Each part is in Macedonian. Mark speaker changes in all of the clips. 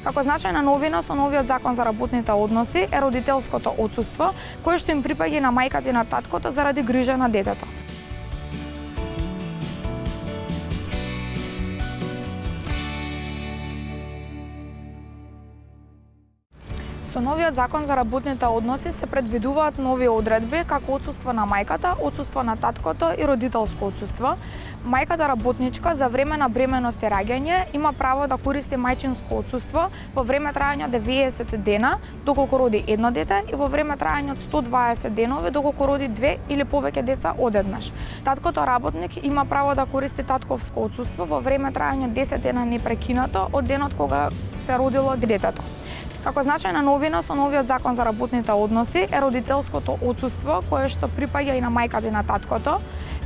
Speaker 1: Како значајна новина со новиот закон за работните односи е родителското отсуство, кое што им припаѓа на мајката и на таткото заради грижа на детето. Со новиот закон за работните односи се предвидуваат нови одредби како отсуство на мајката, отсуство на таткото и родителско отсуство. Мајката работничка за време на бременост и раѓање има право да користи мајчинско отсуство во време трајање од 90 дена доколку роди едно дете и во време трајање од 120 денови доколку роди две или повеќе деца одеднаш. Таткото работник има право да користи татковско отсуство во време трајање од 10 дена непрекинато од денот кога се родило детето. Како значајна новина со новиот закон за работните односи е родителското отсуство кое што припаѓа и на мајката и на таткото.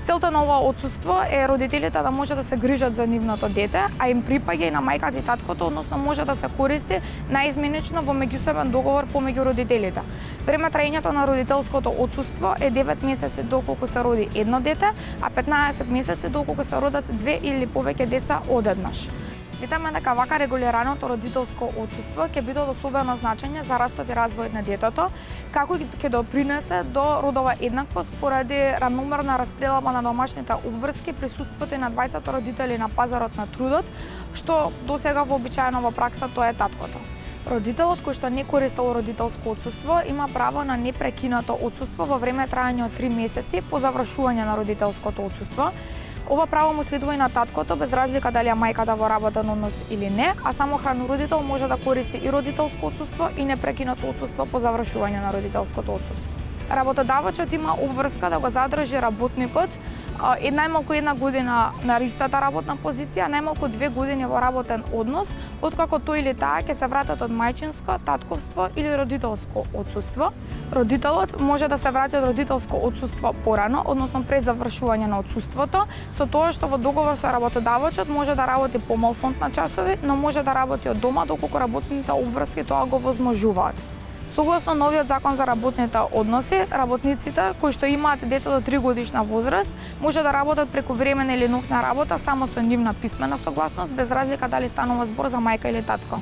Speaker 1: Целта на ова отсуство е родителите да може да се грижат за нивното дете, а им припаѓа и на мајката и таткото, односно може да се користи наизменично во меѓусебен договор помеѓу родителите. Време траењето на родителското отсуство е 9 месеци доколку се роди едно дете, а 15 месеци доколку се родат две или повеќе деца одеднаш. Сметаме дека вака регулираното родителско отсуство ќе биде од особено значење за растот и развојот на детето, како и ќе допринесе до родова еднаквост поради рамномерна распределба на домашните обврски, присуството и на двајцата родители на пазарот на трудот, што досега вообичаено во пракса тоа е таткото. Родителот кој што не користел родителско отсуство има право на непрекинато отсуство во време трајање од 3 месеци по завршување на родителското отсуство. Ова право му следува и на таткото, без разлика дали е мајката во работен однос или не, а самохран родител може да користи и родителско отсуство и непрекинато отсуство по завршување на родителското отсуство. Работодавачот има обврска да го задржи работникот најмалку една година на истата работна позиција, најмалку 2 години во работен однос, откако тој или таа ќе се вратат од мајчинско, татковство или родителско отсуство. Родителот може да се врати од родителско отсуство порано, односно пред завршување на отсуството, со тоа што во договор со работодавачот може да работи помал фонд на часови, но може да работи од дома доколку работните обврски тоа го возможуваат. Согласно новиот закон за работните односи, работниците кои што имаат дете до 3 годишна возраст може да работат преку времена или ноќна работа само со нивна писмена согласност, без разлика дали станува збор за мајка или татко.